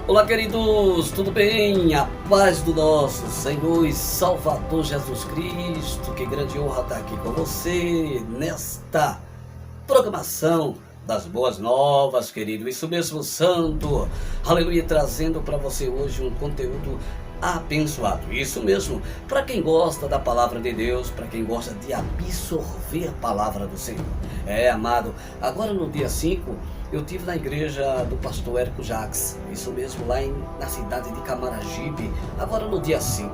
Olá, queridos, tudo bem? A paz do nosso Senhor e Salvador Jesus Cristo. Que grande honra estar aqui com você nesta programação das boas novas, querido. Isso mesmo, santo. Aleluia, trazendo para você hoje um conteúdo abençoado. Isso mesmo, para quem gosta da palavra de Deus, para quem gosta de absorver a palavra do Senhor. Amado, agora no dia 5, eu estive na igreja do pastor Érico Jacques, isso mesmo, lá na cidade de Camaragibe, agora no dia 5.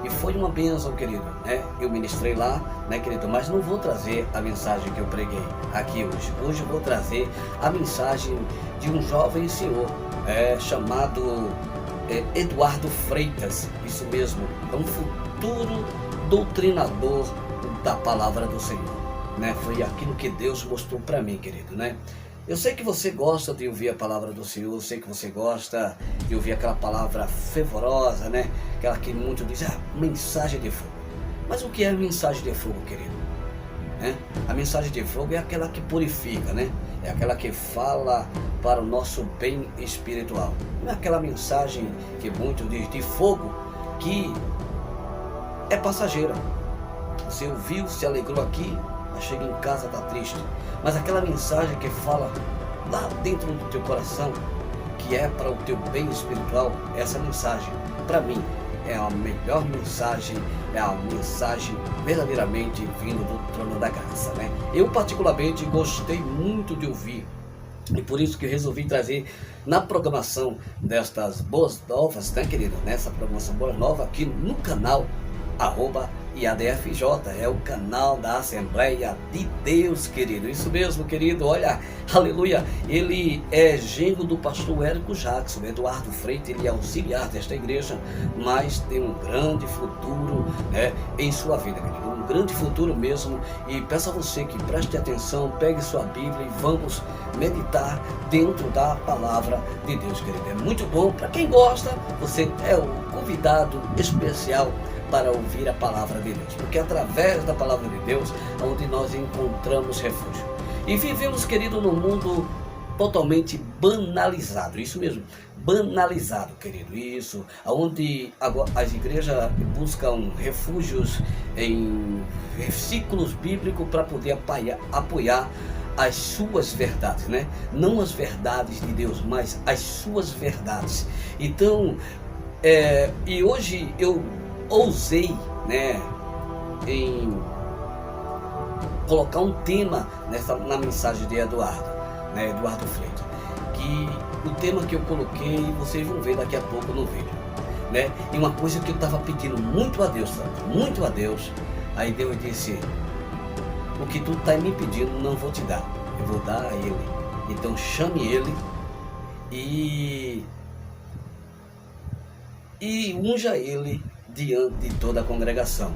E foi uma bênção, querido, né? Eu ministrei lá, né, querido? Mas não vou trazer a mensagem que eu preguei aqui hoje. Hoje eu vou trazer a mensagem de um jovem senhor, chamado Eduardo Freitas. Isso mesmo, é um futuro doutrinador da palavra do Senhor, né? Foi aquilo que Deus mostrou para mim, querido, né? Eu sei que você gosta de ouvir a palavra do Senhor, eu sei que você gosta de ouvir aquela palavra fervorosa, né? Aquela que muito diz, mensagem de fogo. Mas o que é a mensagem de fogo, querido? A mensagem de fogo é aquela que purifica, né? É aquela que fala para o nosso bem espiritual. Não é aquela mensagem que muito diz de fogo, que é passageira. Você ouviu, se alegrou aqui, mas chega em casa, está triste. Mas aquela mensagem que fala lá dentro do teu coração, que é para o teu bem espiritual, essa mensagem, para mim, é a melhor mensagem, é a mensagem verdadeiramente vindo do trono da graça, né? Eu particularmente gostei muito de ouvir, e por isso que eu resolvi trazer na programação destas boas novas, né, querido? Nessa programação boa nova aqui no canal @IADFJ, é o canal da Assembleia de Deus, querido. Isso mesmo, querido. Olha, aleluia. Ele é genro do pastor Érico Jacques, o Eduardo Freitas. Ele é auxiliar desta igreja, mas tem um grande futuro, né, em sua vida, querido. Um grande futuro mesmo. E peço a você que preste atenção, pegue sua Bíblia e vamos meditar dentro da palavra de Deus, querido. É muito bom. Para quem gosta, você é o convidado especial para ouvir a palavra de Deus, porque através da palavra de Deus é onde nós encontramos refúgio. E vivemos, querido, num mundo totalmente banalizado, isso mesmo, banalizado, querido, isso, onde as igrejas buscam refúgios em versículos bíblicos para poder apoiar as suas verdades, né? Não as verdades de Deus, mas as suas verdades. Então, e hoje eu ousei, né, em colocar um tema na mensagem de Eduardo, né, Eduardo Freitas, que o tema que eu coloquei, vocês vão ver daqui a pouco no vídeo, né, e uma coisa que eu estava pedindo muito a Deus, muito a Deus, aí Deus disse, o que tu está me pedindo não vou te dar, eu vou dar a ele, então chame ele e unja ele diante de toda a congregação,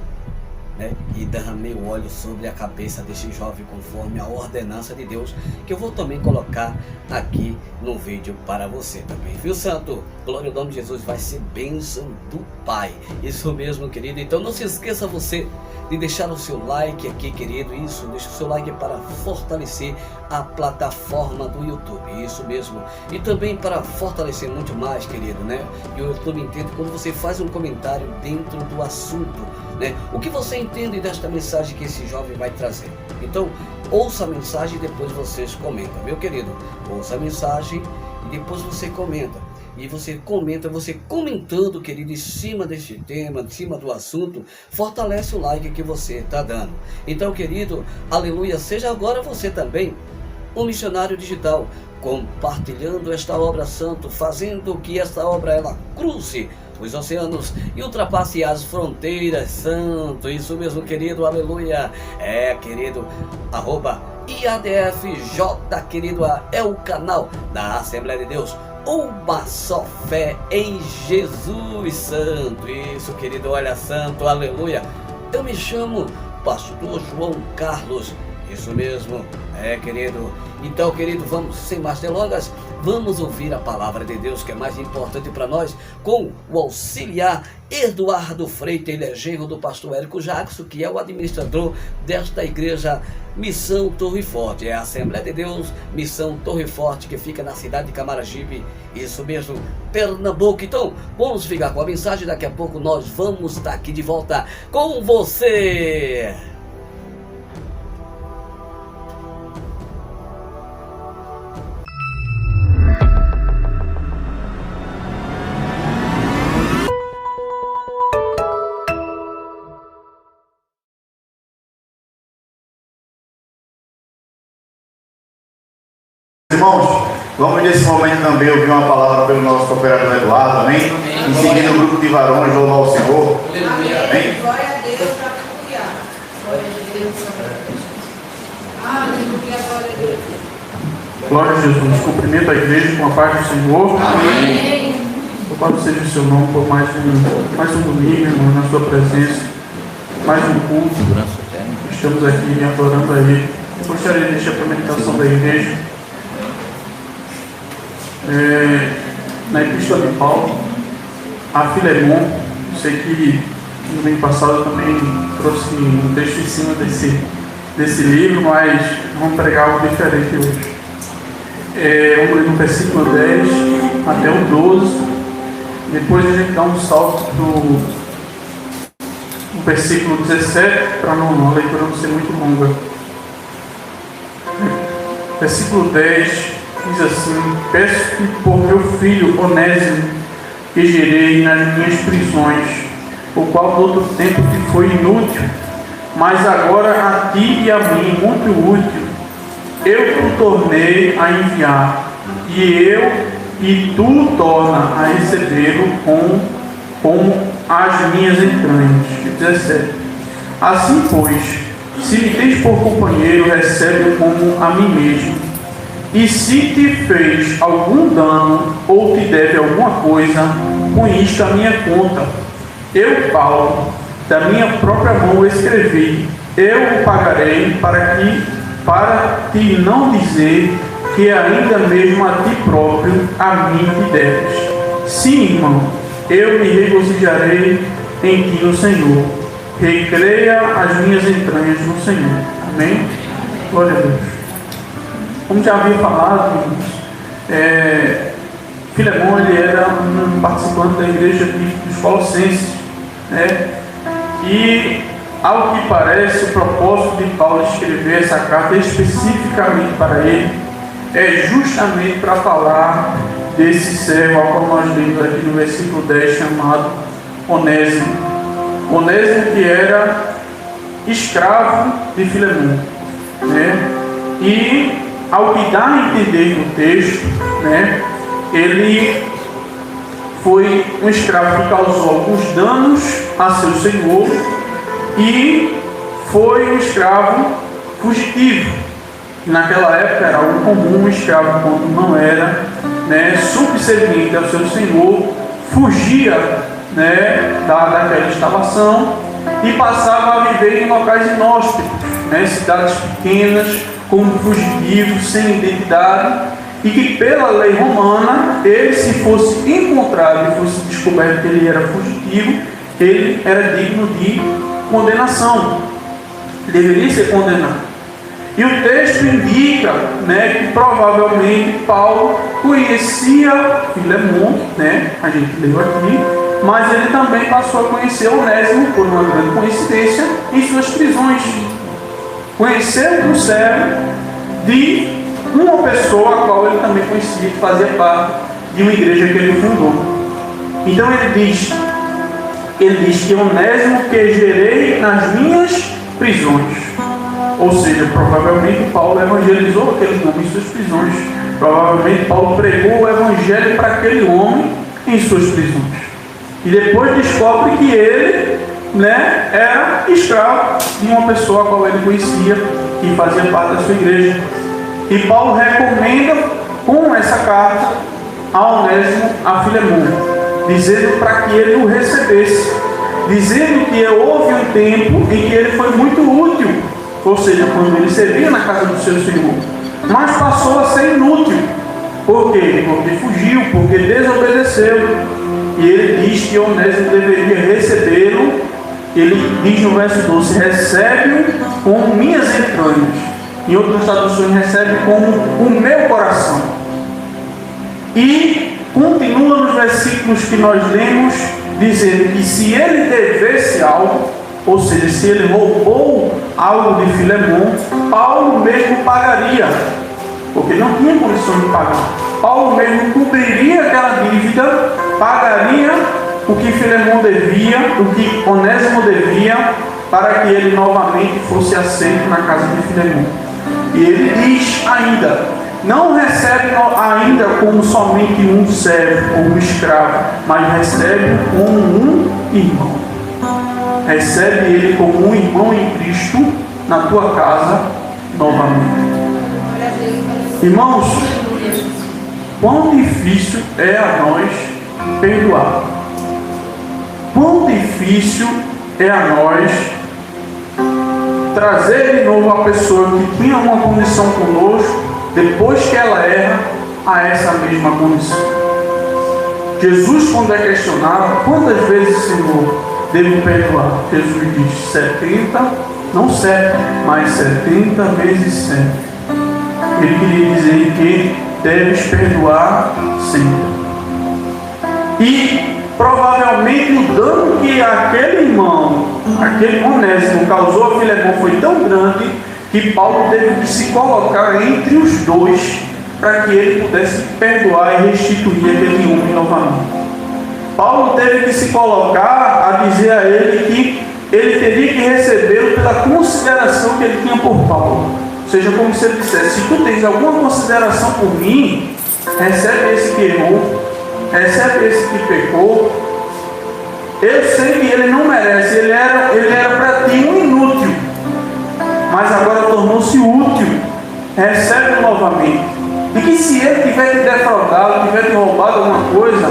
né? E derramei o óleo sobre a cabeça deste jovem conforme a ordenança de Deus, que eu vou também colocar aqui no vídeo para você também, viu, santo? Glória ao nome de Jesus, vai ser bênção do Pai, isso mesmo, querido. Então não se esqueça você de deixar o seu like aqui, querido, isso, deixa o seu like para fortalecer a plataforma do YouTube, isso mesmo, e também para fortalecer muito mais, querido, né? E o YouTube entende quando você faz um comentário dentro do assunto, né? O que você entende desta mensagem que esse jovem vai trazer? Então, ouça a mensagem e depois vocês comentam, meu querido, ouça a mensagem e depois você comenta. E você comenta, você comentando, querido, em cima deste tema, em cima do assunto, fortalece o like que você está dando. Então, querido, aleluia, seja agora você também um missionário digital, compartilhando esta obra, santo, fazendo que esta obra ela cruze os oceanos e ultrapasse as fronteiras, santo, isso mesmo, querido, aleluia, querido, @IADFJ, querido, é o canal da Assembleia de Deus, uma só fé em Jesus, santo, isso, querido, olha, santo, aleluia. Eu me chamo pastor João Carlos, Isso mesmo, querido. Então, querido, vamos, sem mais delongas, vamos ouvir a palavra de Deus, que é mais importante para nós, com o auxiliar Eduardo Freitas, ele é genro do pastor Érico Jackson, que é o administrador desta igreja Missão Torre Forte. É a Assembleia de Deus Missão Torre Forte, que fica na cidade de Camaragibe, isso mesmo, Pernambuco. Então, vamos ficar com a mensagem, daqui a pouco nós vamos estar aqui de volta com você. Irmãos, vamos nesse momento também ouvir uma palavra pelo nosso cooperador Eduardo, amém? Em seguida o grupo de varões louvar o Senhor, amém? Glória a Deus, aleluia. Glória a Deus, aleluia, glória a Deus. Glória a Jesus, cumprimento a igreja com a paz do Senhor. Amém. Louvado seja o seu nome por mais um domingo, irmão, na sua presença, mais um culto. Estamos aqui adorando a Ele. Eu gostaria de deixar a meditação da igreja na Epístola de Paulo a Filemon. Sei que no domingo passado eu também trouxe um texto em cima desse livro, mas vamos pregar algo diferente hoje. Vamos ler no versículo 10 até o 12. Depois a gente dá um salto no versículo 17, para a leitura não ser muito longa. Versículo 10 diz assim: peço que por meu filho Onésimo, que gerei nas minhas prisões, o qual todo o tempo te foi inútil, mas agora a ti e a mim muito útil, eu o tornei a enviar, e tu torna a recebê-lo com as minhas entranhas. 17. Assim, pois, se me tens por companheiro, recebe-o como a mim mesmo. E se te fez algum dano ou te deve alguma coisa, com isto a minha conta. Eu, Paulo, da minha própria mão escrevi, eu o pagarei para te não dizer que ainda mesmo a ti próprio a mim te deves. Sim, irmão, eu me regozijarei em ti no Senhor. Recreia as minhas entranhas no Senhor. Amém? Glória a Deus. Como já havia falado, Filemon, ele era um participante da igreja dos Colossenses, né? E, ao que parece, o propósito de Paulo escrever essa carta especificamente para ele é justamente para falar desse servo, ao qual nós lemos aqui no versículo 10, chamado Onésimo. Onésimo, que era escravo de Filemon, né? E, ao que dá a entender no texto, né, ele foi um escravo que causou alguns danos a seu senhor e foi um escravo fugitivo. Naquela época era algo comum, um escravo, quando não era, né, subserviente ao seu senhor, fugia, né, daquela instalação e passava a viver em locais inóspitos, né, cidades pequenas, como fugitivo, sem identidade, e que pela lei romana, ele, se fosse encontrado e fosse descoberto que ele era fugitivo, ele era digno de condenação, deveria ser condenado. E o texto indica, né, que provavelmente Paulo conhecia Filemon, né, a gente leu aqui, mas ele também passou a conhecer Onésimo, por uma grande coincidência, em suas prisões. Conheceu um servo de uma pessoa a qual ele também conhecia, que fazia parte de uma igreja que ele fundou. Então ele diz que Onésimo que gerei nas minhas prisões. Ou seja, provavelmente Paulo evangelizou aquele homem em suas prisões. Provavelmente Paulo pregou o evangelho para aquele homem em suas prisões. E depois descobre que ele, né, era escravo de uma pessoa a qual ele conhecia, que fazia parte da sua igreja. E Paulo recomenda com essa carta a Onésimo, a Filemon, dizendo para que ele o recebesse, dizendo que houve um tempo em que ele foi muito útil, ou seja, quando ele servia na casa do seu senhor, mas passou a ser inútil. Por quê? Porque fugiu, porque desobedeceu. E ele diz que Onésimo deveria recebê-lo. Ele diz no verso 12: recebe-o com minhas entranhas. Em outras traduções, recebe como o meu coração. E continua nos versículos que nós lemos, dizendo que se ele devesse algo, ou seja, se ele roubou algo de Filemon, Paulo mesmo pagaria, porque não tinha condições de pagar. Paulo mesmo cobriria aquela dívida, pagaria o que Filemon devia, o que Onésimo devia, para que ele novamente fosse aceito na casa de Filemon. E ele diz ainda: não recebe ainda como somente um servo ou um escravo, mas recebe como um irmão. Recebe ele como um irmão em Cristo na tua casa novamente. Irmãos, quão difícil é a nós perdoar. Quão difícil é a nós trazer de novo a pessoa que tinha uma condição conosco, depois que ela erra, a essa mesma condição. Jesus, quando é questionado, quantas vezes, Senhor, devo perdoar? Jesus diz 70, não 7, mas 70 vezes 7. Ele queria dizer que deves perdoar sempre. E provavelmente o dano que aquele irmão, aquele Onésimo causou a Filemon foi tão grande que Paulo teve que se colocar entre os dois para que ele pudesse perdoar e restituir aquele homem novamente. Paulo teve que se colocar a dizer a ele que ele teria que recebê-lo pela consideração que ele tinha por Paulo. Ou seja, como se ele dissesse: se tu tens alguma consideração por mim, recebe esse que errou, recebe esse que pecou. Eu sei que ele não merece, ele era para ti um inútil, mas agora tornou-se útil. Recebe novamente. E que se ele tiver te defraudado, tiver te roubado alguma coisa,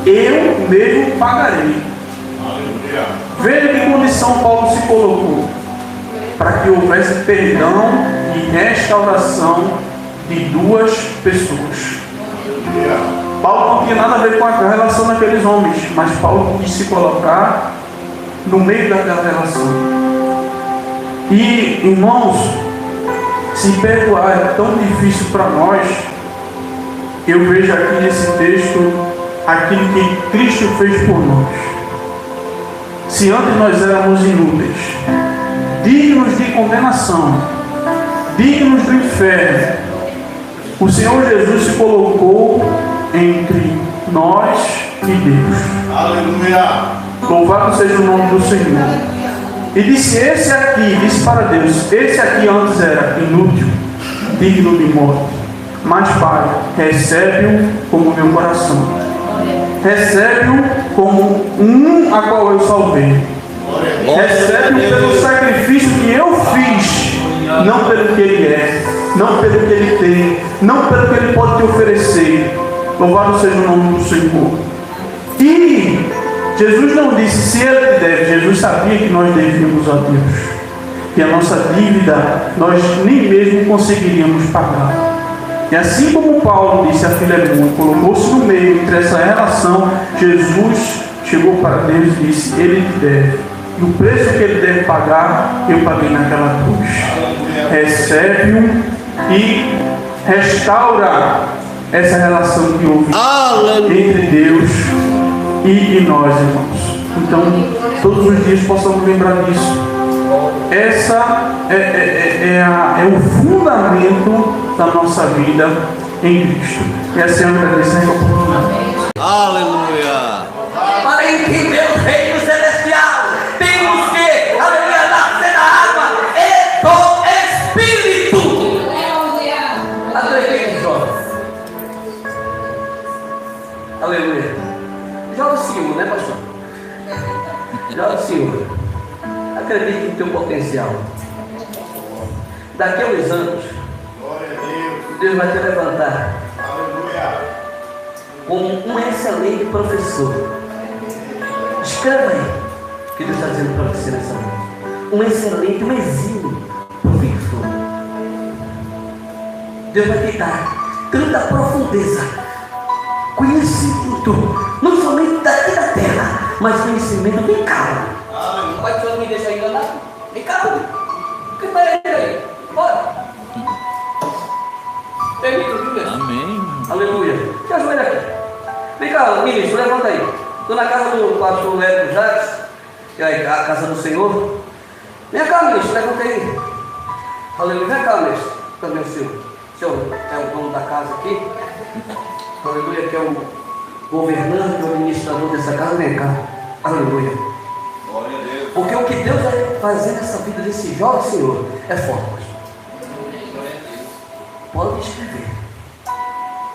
eu mesmo pagarei. Veja que condição Paulo se colocou, para que houvesse perdão e restauração de duas pessoas. Paulo não tinha nada a ver com a relação daqueles homens, mas Paulo quis se colocar no meio daquela relação. E, irmãos, se perdoar é tão difícil para nós, eu vejo aqui nesse texto aquilo que Cristo fez por nós. Se antes nós éramos inúteis, dignos de condenação, dignos do inferno, o Senhor Jesus se colocou entre nós e Deus. Aleluia! Louvado seja o nome do Senhor. E disse para Deus: esse aqui antes era inútil, digno de morte, mas Pai, recebe-o como meu coração, recebe-o como um a qual eu salvei, recebe-o pelo sacrifício que eu fiz, não pelo que ele é, não pelo que ele tem, não pelo que ele pode te oferecer. Louvado seja o nome do Senhor. E Jesus não disse se ele te deve. Jesus sabia que nós devíamos a Deus, que a nossa dívida nós nem mesmo conseguiríamos pagar. E assim como Paulo disse a Filemon, colocou-se no meio entre essa relação, Jesus chegou para Deus e disse: ele te deve, e o preço que ele deve pagar eu paguei naquela cruz. Recebe-o e restaura essa relação que houve entre Deus e nós, irmãos. Então, todos os dias possamos lembrar disso. Essa é o fundamento da nossa vida em Cristo. E assim eu agradeço a oportunidade. Aleluia! Para entender o reino celestial, temos que, aleluia, nascer da água e do Espírito. Aleluia, jovens. Aleluia. Jovem Senhor, né, pastor? Jovem Senhor, acredite no teu potencial. Daqui a uns anos, Deus vai te levantar como um excelente professor. Escreva aí o que Deus está dizendo para você nessa noite. Um excelente, um exímio professor. Deus vai te dar tanta profundeza, conhecimento, não somente daqui da terra, mas conhecimento bem calmo. Não vai só me deixar enganado? Bem calmo. O que vai aí? Bora. Permita, viu, Deus? Amém. Aleluia. Se ajoelha aqui. Vem cá, ministro, levanta aí. Estou na casa do pastor Léo Jacques, que é a casa do Senhor. Vem cá, ministro, levanta aí. Aleluia. Vem cá, ministro. Também o senhor. O senhor é o dono da casa aqui. Aleluia, que é o governante, o administrador dessa casa. Vem cá. Aleluia. Glória a Deus. Porque o que Deus vai fazer nessa vida desse jovem Senhor é forte. Pode escrever.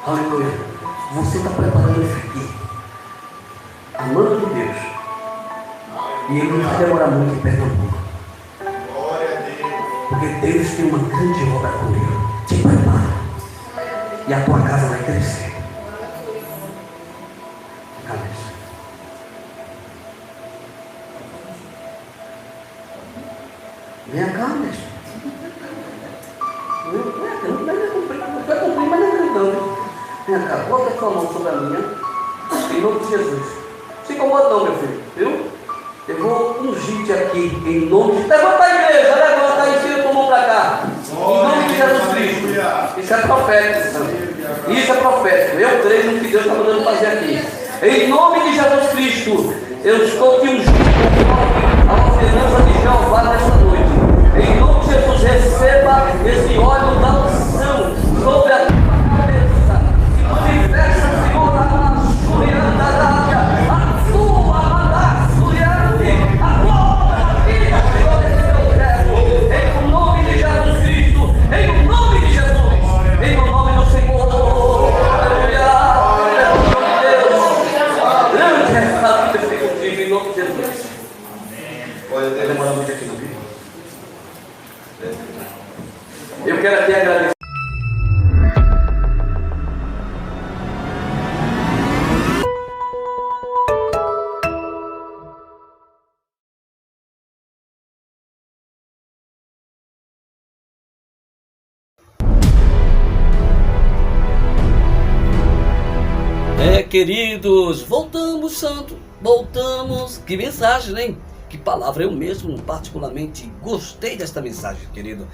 Aleluia. Você está preparando isso aqui. Amando de Deus. E ele não vai demorar muito em Pernambuco. Glória a Deus. Porque Deus tem uma grande obra com ele. Te prepara. E a tua casa vai crescer. Cabeça. Vem cá, mestre. Não vai cumprir, mas não. Vem cá, bota a sua mão sobre a minha. Em nome de Jesus. Se incomoda não, meu filho. Viu? Eu vou ungir-te aqui. Em nome de... Levanta a igreja. Levanta e ensina tua mão para cá. Em nome de Jesus Cristo. Isso é profético. Isso é profético. Eu creio no que Deus está mandando fazer aqui. Em nome de Jesus Cristo. Eu estou te ungindo a ordenança de Jeová nesta noite. Em nome de Jesus, receba esse óleo da unção sobre a tua cabeça. Se manifesta, Senhor, a surianda a tua suriante, a tua vida, Senhor, desse teu servo. Em nome de Jesus Cristo, em nome de Jesus, em nome do Senhor. Aleluia. Deus, grande é essa vida que contigo, em nome de Jesus. Glória a Vai Deus. demorar muito aqui no vídeo. Eu quero aqui agradecer. Queridos, voltamos, santo, voltamos. Que mensagem, hein? Que palavra, eu mesmo particularmente gostei desta mensagem, querido.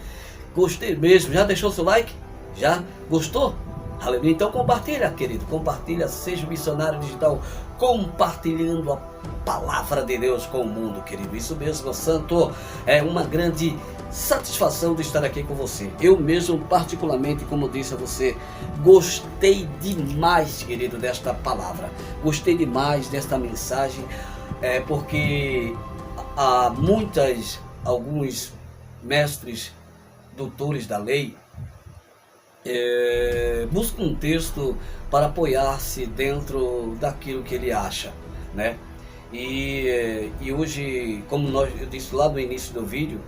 Gostei mesmo. Já deixou seu like? Já? Gostou? Aleluia. Então compartilha, querido. Compartilha, seja um missionário digital compartilhando a palavra de Deus com o mundo, querido. Isso mesmo, santo. É uma grande satisfação de estar aqui com você. Eu mesmo, particularmente, como disse a você, gostei demais, querido, desta palavra. Gostei demais desta mensagem, porque há alguns mestres, doutores da lei, buscam um texto para apoiar-se dentro daquilo que ele acha, né? E hoje, como eu disse lá no início do vídeo,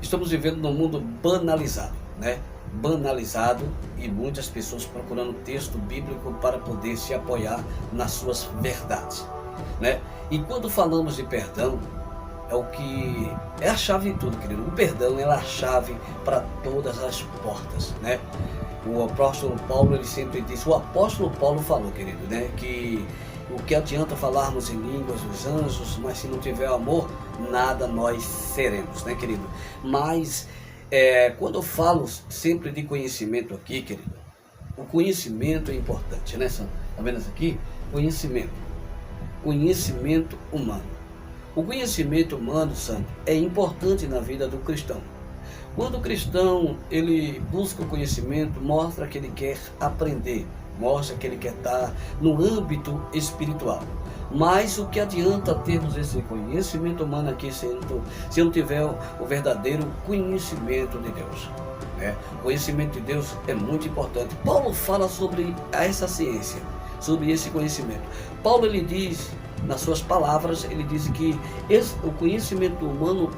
estamos vivendo num mundo banalizado, né? Banalizado, e muitas pessoas procurando texto bíblico para poder se apoiar nas suas verdades, né? E quando falamos de perdão, é o que é a chave de tudo, querido. O perdão é a chave para todas as portas, né? O apóstolo Paulo, ele sempre disse, o apóstolo Paulo falou, querido, né, que o que adianta falarmos em línguas dos anjos, mas se não tiver amor, nada nós seremos, né, querido? Mas quando eu falo sempre de conhecimento aqui, querido, o conhecimento é importante, né, São? Tá vendo isso aqui? Conhecimento humano. O conhecimento humano, santo, é importante na vida do cristão. Quando o cristão ele busca o conhecimento, mostra que ele quer aprender, mostra que ele quer estar no âmbito espiritual. Mas o que adianta termos esse conhecimento humano aqui se não tiver o verdadeiro conhecimento de Deus, né? O conhecimento de Deus é muito importante. Paulo fala sobre essa ciência, sobre esse conhecimento. Paulo, ele diz, nas suas palavras, ele diz que o conhecimento humano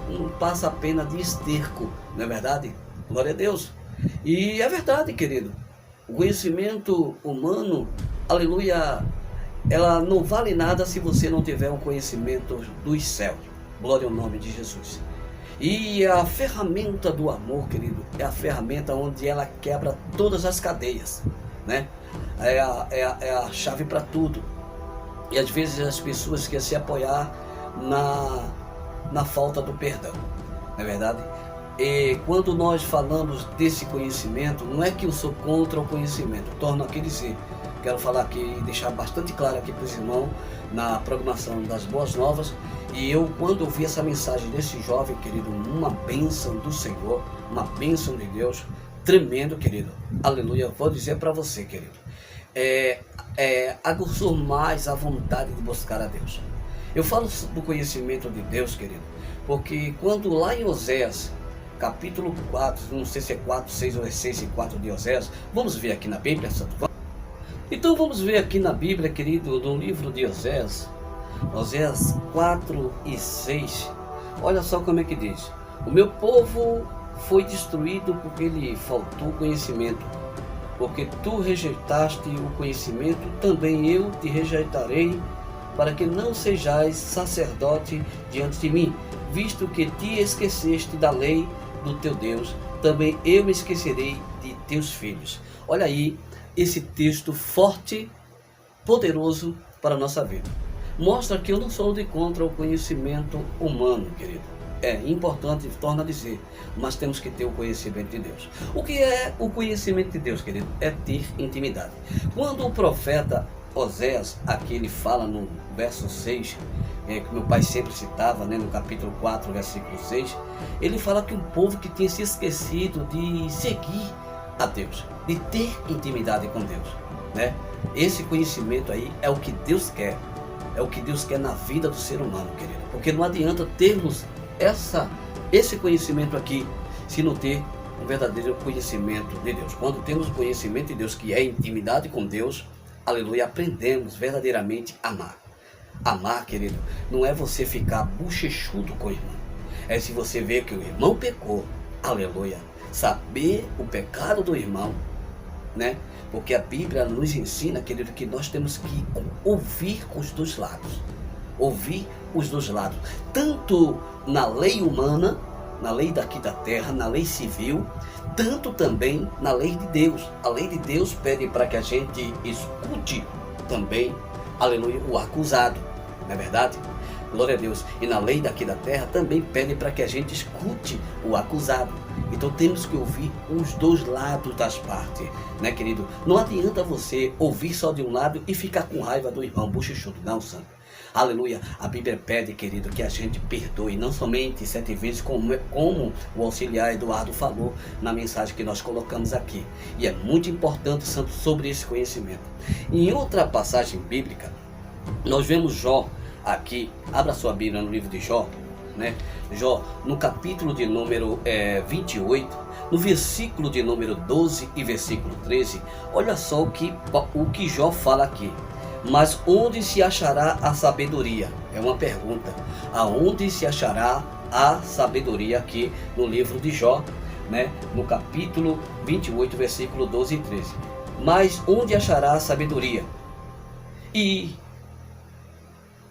não passa apenas de esterco, não é verdade? Glória a Deus. E é verdade, querido. O conhecimento humano, aleluia, ela não vale nada se você não tiver um conhecimento dos céus. Glória ao nome de Jesus. E a ferramenta do amor, querido, é a ferramenta onde ela quebra todas as cadeias, né? É a chave para tudo. E às vezes as pessoas querem se apoiar na falta do perdão, não é verdade? E quando nós falamos desse conhecimento, não é que eu sou contra o conhecimento, torno aqui dizer, quero falar aqui e deixar bastante claro aqui para os irmãos na programação das Boas Novas. E eu, quando ouvi essa mensagem desse jovem, querido, uma bênção do Senhor, uma bênção de Deus, tremendo, querido, aleluia, vou dizer para você, querido, aguçou mais a vontade de buscar a Deus. Eu falo do conhecimento de Deus, querido, porque quando lá em Oséias, capítulo 4, não sei se é 4, 6 ou é 6 e 4 de Oséias, vamos ver aqui na Bíblia, Santo? Então vamos ver aqui na Bíblia, querido, no livro de Oséias, Oséias 4 e 6, olha só como é que diz: o meu povo foi destruído porque lhe faltou conhecimento, porque tu rejeitaste o conhecimento, também eu te rejeitarei, para que não sejais sacerdote diante de mim, visto que te esqueceste da lei do teu Deus, também eu me esquecerei de teus filhos. Olha aí esse texto forte, poderoso para a nossa vida. Mostra que eu não sou de contra o conhecimento humano, querido. É importante, torna a dizer, mas temos que ter o conhecimento de Deus. O que é o conhecimento de Deus, querido? É ter intimidade. Quando o profeta Oséias, aqui ele fala no verso 6, que meu pai sempre citava, né, no capítulo 4, versículo 6, ele fala que um povo que tinha se esquecido de seguir a Deus, de ter intimidade com Deus, né? Esse conhecimento aí é o que Deus quer, é o que Deus quer na vida do ser humano, querido, porque não adianta termos esse conhecimento aqui, se não ter um verdadeiro conhecimento de Deus. Quando temos o conhecimento de Deus, que é intimidade com Deus, aleluia, aprendemos verdadeiramente a amar. Amar, querido, não é você ficar bochechudo com o irmão, é se você vê que o irmão pecou, aleluia, saber o pecado do irmão, né? Porque a Bíblia nos ensina, querido, que nós temos que ouvir os dois lados, ouvir os dois lados, tanto na lei humana, na lei daqui da terra, na lei civil, tanto também na lei de Deus. A lei de Deus pede para que a gente escute também, aleluia, o acusado, não é verdade? Glória a Deus. E na lei daqui da terra também pede para que a gente escute o acusado. Então temos que ouvir os dois lados das partes, né, querido? Não adianta você ouvir só de um lado e ficar com raiva do irmão bochechudo, não, santo. Aleluia. A Bíblia pede, querido, que a gente perdoe, não somente 7 vezes, como o auxiliar Eduardo falou na mensagem que nós colocamos aqui. E é muito importante, santo, sobre esse conhecimento. Em outra passagem bíblica, nós vemos Jó aqui. Abra sua Bíblia no livro de Jó, né? Jó, no capítulo de número 28, no versículo de número 12 e versículo 13, olha só o que Jó fala aqui. Mas onde se achará a sabedoria? É uma pergunta. Aonde se achará a sabedoria aqui no livro de Jó, né? No capítulo 28, versículo 12 e 13. Mas onde achará a sabedoria? E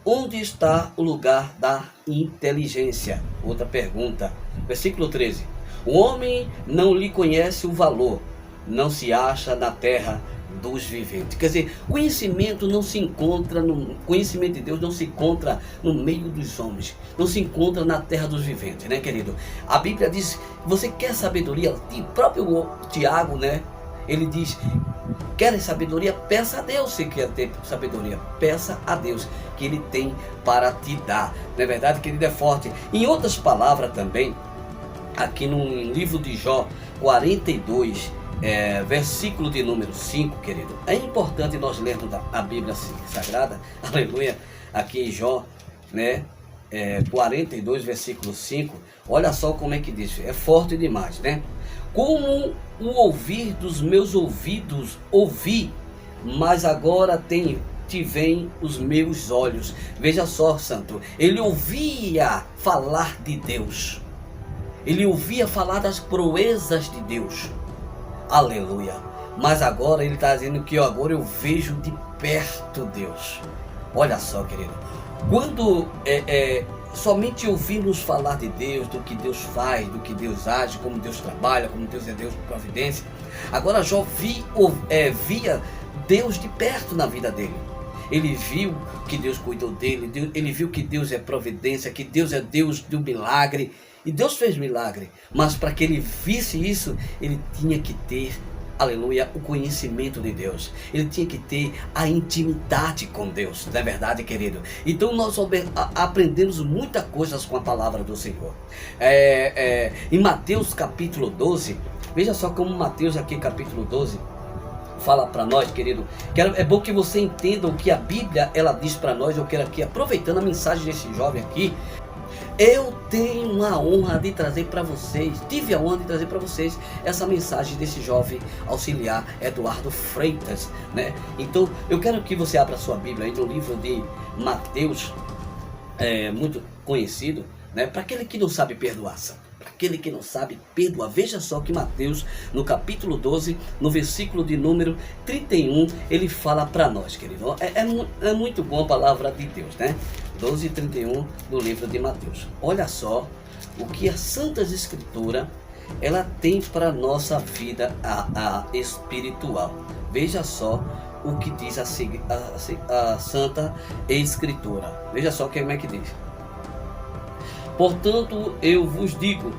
onde está o lugar da inteligência? Outra pergunta. Versículo 13. O homem não lhe conhece o valor, não se acha na terra dos viventes. Quer dizer, conhecimento não se encontra conhecimento de Deus não se encontra no meio dos homens, não se encontra na terra dos viventes, né, querido? A Bíblia diz: você quer sabedoria? O próprio Tiago, né, ele diz: quer sabedoria? Peça a Deus. Se quer ter sabedoria, peça a Deus, que Ele tem para te dar. Não é verdade, querido? É forte. Em outras palavras também, aqui no livro de Jó 42, versículo de número 5, querido, é importante nós lermos a Bíblia Sagrada, aleluia, aqui em Jó, né, 42, versículo 5, olha só como é que diz, é forte demais, né? Como o ouvir dos meus ouvidos ouvi, mas agora te vêm os meus olhos. Veja só, santo, ele ouvia falar de Deus, ele ouvia falar das proezas de Deus, aleluia, mas agora ele está dizendo que agora eu vejo de perto Deus. Olha só, querido, quando somente ouvimos falar de Deus, do que Deus faz, do que Deus age, como Deus trabalha, como Deus é Deus de providência, agora Jó via Deus de perto na vida dele. Ele viu que Deus cuidou dele, ele viu que Deus é providência, que Deus é Deus do milagre. E Deus fez milagre, mas para que ele visse isso, ele tinha que ter, aleluia, o conhecimento de Deus. Ele tinha que ter a intimidade com Deus, não é verdade, querido? Então nós aprendemos muitas coisas com a palavra do Senhor. Em Mateus capítulo 12, veja só como Mateus aqui capítulo 12 fala para nós, querido. É bom que você entenda o que a Bíblia ela diz para nós. Eu quero aqui, aproveitando a mensagem desse jovem aqui, eu tenho a honra de trazer para vocês, tive a honra de trazer para vocês essa mensagem desse jovem auxiliar Eduardo Freitas, né? Então eu quero que você abra a sua Bíblia aí no livro de Mateus, muito conhecido, né? Para aquele que não sabe perdoar, para aquele que não sabe perdoar. Veja só que Mateus, no capítulo 12, no versículo de número 31, ele fala para nós, querido. É muito bom a palavra de Deus, né? 12:31 do livro de Mateus. Olha só o que a Santa Escritura ela tem para a nossa vida espiritual. Veja só o que diz a Santa Escritura. Veja só como é que diz. Portanto, eu vos digo,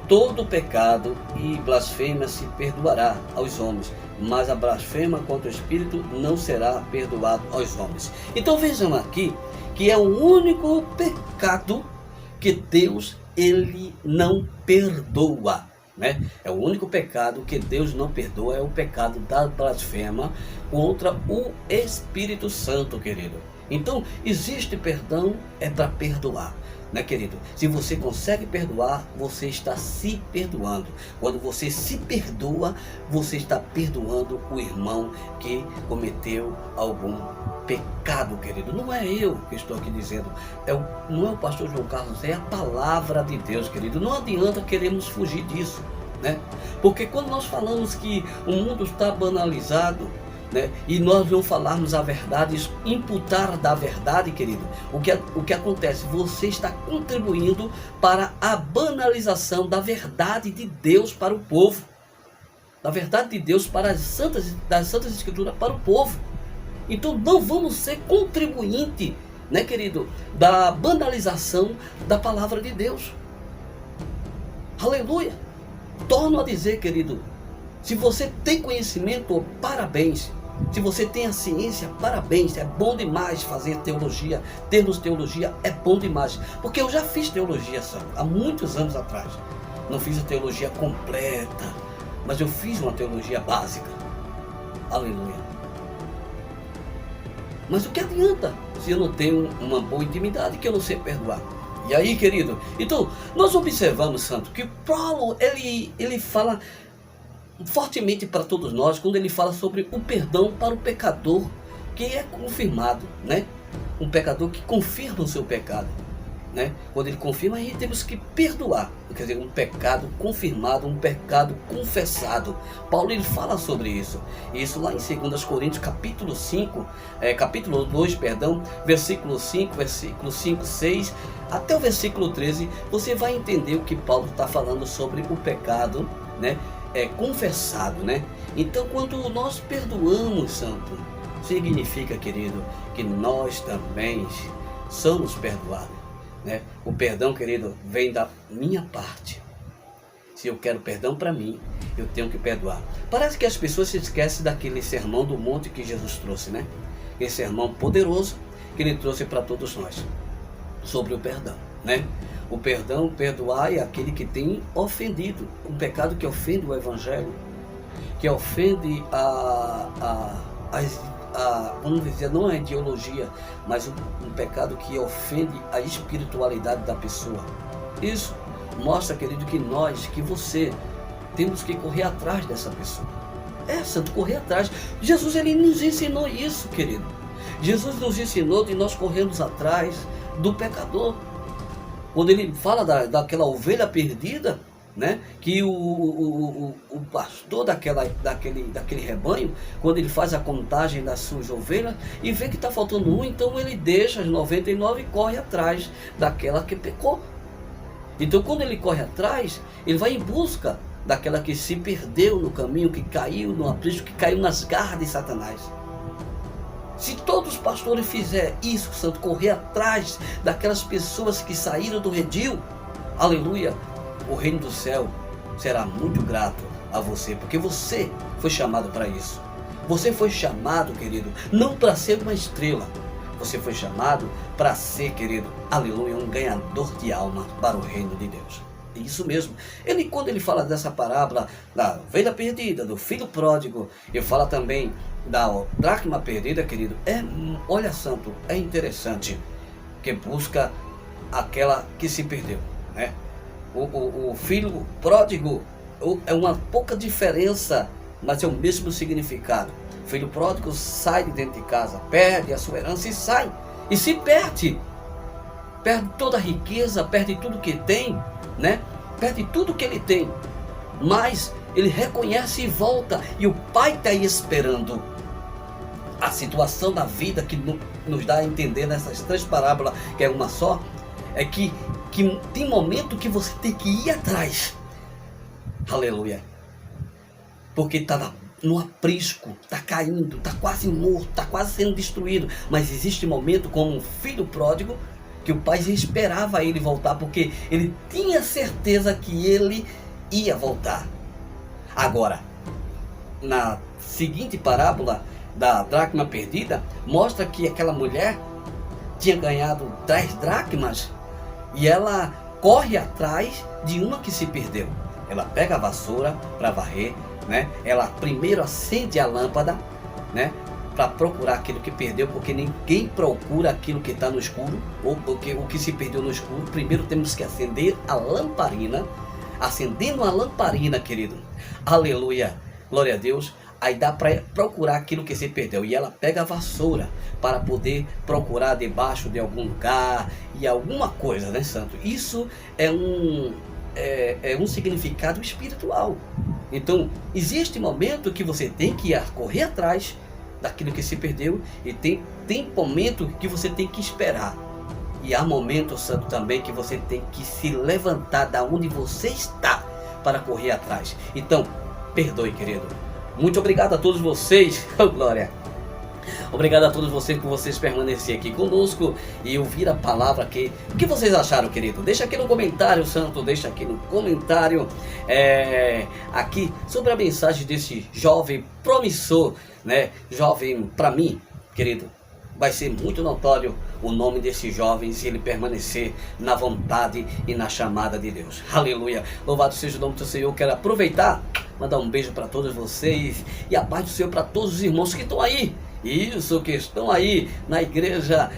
todo pecado e blasfêmia se perdoará aos homens, mas a blasfêmia contra o Espírito não será perdoado aos homens. Então vejam aqui que é o único pecado que Deus ele não perdoa, né? É o único pecado que Deus não perdoa, é o pecado da blasfêmia contra o Espírito Santo, querido. Então existe perdão, é para perdoar, né, querido? Se você consegue perdoar, você está se perdoando. Quando você se perdoa, você está perdoando o irmão que cometeu algum pecado, querido. Não é eu que estou aqui dizendo, não é o pastor João Carlos, é a palavra de Deus, querido. Não adianta queremos fugir disso, né? Porque quando nós falamos que o mundo está banalizado, né, e nós não falarmos a verdade, imputar da verdade, querido, o que acontece? Você está contribuindo para a banalização da verdade de Deus para o povo, da verdade de Deus para das Santas Escrituras para o povo. Então não vamos ser contribuinte, né, querido, da banalização da palavra de Deus. Aleluia. Torno a dizer, querido, se você tem conhecimento, parabéns. Se você tem a ciência, parabéns. É bom demais fazer teologia. Termos teologia é bom demais. Porque eu já fiz teologia, há muitos anos atrás. Não fiz a teologia completa, mas eu fiz uma teologia básica. Aleluia. Mas o que adianta se eu não tenho uma boa intimidade, que eu não sei perdoar? E aí, querido? Então, nós observamos, santo, que Paulo, ele fala fortemente para todos nós, quando ele fala sobre o perdão para o pecador que é confirmado, né? Um pecador que confirma o seu pecado, né? Quando ele confirma, aí temos que perdoar. Quer dizer, um pecado confirmado, um pecado confessado. Paulo ele fala sobre isso. Isso lá em 2 Coríntios, capítulo 2, versículo 5, 6, até o versículo 13, você vai entender o que Paulo está falando sobre o pecado, né? Confessado, né? Então, quando nós perdoamos, santo, significa, querido, que nós também somos perdoados, né? O perdão, querido, vem da minha parte. Se eu quero perdão para mim, eu tenho que perdoar. Parece que as pessoas se esquecem daquele sermão do monte que Jesus trouxe, né? Aquele sermão poderoso que ele trouxe para todos nós sobre o perdão, né? O perdão, perdoar é aquele que tem ofendido. Um pecado que ofende o Evangelho, que ofende vamos dizer, não a ideologia, mas um pecado que ofende a espiritualidade da pessoa. Isso mostra, querido, que nós, que você, temos que correr atrás dessa pessoa. Santo, correr atrás. Jesus, ele nos ensinou isso, querido. Jesus nos ensinou de nós corrermos atrás do pecador. Quando ele fala daquela ovelha perdida, né? Que o pastor daquele rebanho, quando ele faz a contagem das suas ovelhas e vê que está faltando um, então ele deixa as 99 e corre atrás daquela que pecou. Então quando ele corre atrás, ele vai em busca daquela que se perdeu no caminho, que caiu no aprisco, que caiu nas garras de Satanás. Se todos os pastores fizerem isso, santo, correr atrás daquelas pessoas que saíram do redil, aleluia, o reino do céu será muito grato a você, porque você foi chamado para isso. Você foi chamado, querido, não para ser uma estrela. Você foi chamado para ser, querido, aleluia, um ganhador de alma para o reino de Deus. Isso mesmo. Quando ele fala dessa parábola da ovelha perdida, do filho pródigo, ele fala também da dracma perdida, querido. Olha, santo, é interessante que busca aquela que se perdeu, né? O filho pródigo é uma pouca diferença, mas é o mesmo significado. O filho pródigo sai de dentro de casa, perde a sua herança e sai. E se perde toda a riqueza, perde tudo que tem, né? Perde tudo que ele tem, mas ele reconhece e volta, e o pai está aí esperando. A situação da vida que nos dá a entender nessas 3 parábolas, que é uma só, é que tem momento que você tem que ir atrás, aleluia, porque está no aprisco, está caindo, está quase morto, está quase sendo destruído, mas existe momento como um filho pródigo, que o pai esperava ele voltar, porque ele tinha certeza que ele ia voltar. Agora, na seguinte parábola da dracma perdida, mostra que aquela mulher tinha ganhado 10 dracmas e ela corre atrás de uma que se perdeu. Ela pega a vassoura para varrer, né? Ela primeiro acende a lâmpada, né? Para procurar aquilo que perdeu, porque ninguém procura aquilo que está no escuro, ou porque o que se perdeu no escuro. Primeiro temos que acender a lamparina. Acendendo a lamparina, querido, aleluia, glória a Deus, aí dá para procurar aquilo que se perdeu. E ela pega a vassoura para poder procurar debaixo de algum lugar e alguma coisa, né, santo? Isso é um significado espiritual. Então existe momento que você tem que correr atrás daquilo que se perdeu, e tem momento que você tem que esperar, e há momento, santo, também que você tem que se levantar da onde você está para correr atrás. Então perdoe, querido. Muito obrigado a todos vocês, oh, glória. Obrigado a todos vocês por vocês permanecerem aqui conosco e ouvir a palavra aqui. O que vocês acharam, querido? Deixa aqui no comentário, santo, deixa aqui no comentário aqui sobre a mensagem desse jovem promissor, né? Jovem, para mim, querido, vai ser muito notório o nome desse jovem se ele permanecer na vontade e na chamada de Deus. Aleluia! Louvado seja o nome do Senhor. Quero aproveitar, mandar um beijo para todos vocês e a paz do Senhor para todos os irmãos que estão aí. Isso, que estão aí na igreja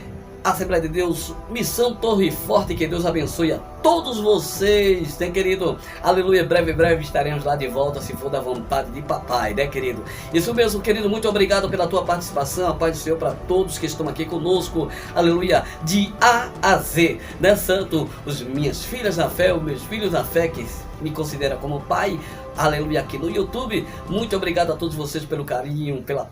Assembleia de Deus, Missão Torre Forte. Que Deus abençoe a todos vocês, né, querido? Aleluia, breve estaremos lá de volta, se for da vontade de papai, né, querido? Isso mesmo, querido, muito obrigado pela tua participação. A paz do Senhor para todos que estão aqui conosco, aleluia, de A a Z, né, santo? Os minhas filhas na fé, os meus filhos na fé, que me considera como pai, aleluia, aqui no YouTube. Muito obrigado a todos vocês pelo carinho, pela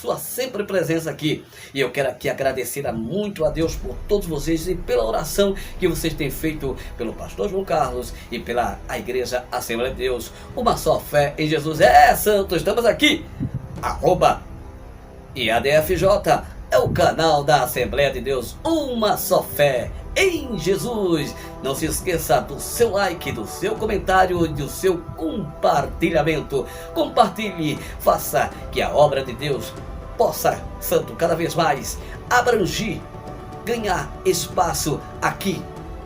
sua sempre presença aqui. E eu quero aqui agradecer muito a Deus por todos vocês e pela oração que vocês têm feito pelo pastor João Carlos e pela igreja Assembleia de Deus, uma só fé em Jesus. Santo, estamos aqui, @IADFJ, é o canal da Assembleia de Deus, uma só fé em Jesus. Não se esqueça do seu like, do seu comentário e do seu compartilhamento. Compartilhe, faça que a obra de Deus possa, santo, cada vez mais abranger, ganhar espaço aqui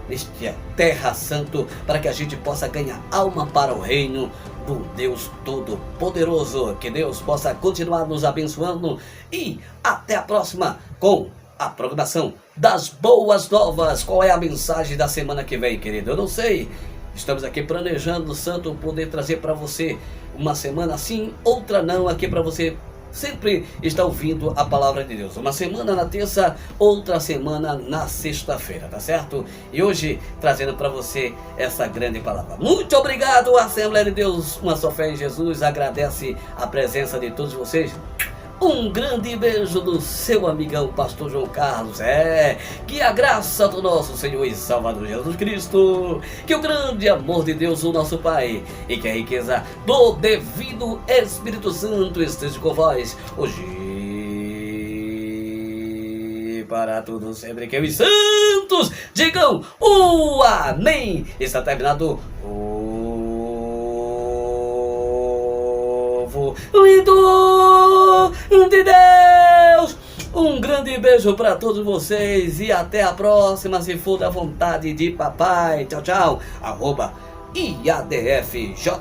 neste terra, santo, para que a gente possa ganhar alma para o reino do Deus Todo-Poderoso. Que Deus possa continuar nos abençoando e até a próxima com a programação das boas novas. Qual é a mensagem da semana que vem, querido? Eu não sei. Estamos aqui planejando, santo, poder trazer para você uma semana sim, outra não, aqui para você sempre está ouvindo a palavra de Deus. Uma semana na terça, outra semana na sexta-feira, tá certo? E hoje trazendo para você essa grande palavra. Muito obrigado, Assembleia de Deus, uma só fé em Jesus. Agradece a presença de todos vocês. Um grande beijo do seu amigão Pastor João Carlos. Que a graça do nosso Senhor e Salvador Jesus Cristo, que o grande amor de Deus, o nosso Pai, e que a riqueza do divino Espírito Santo esteja com vós hoje para todos sempre, que os santos digam o amém. Está terminado lindo de Deus. Um grande beijo para todos vocês e até a próxima, se for da vontade de papai. Tchau, tchau. @IADFJ.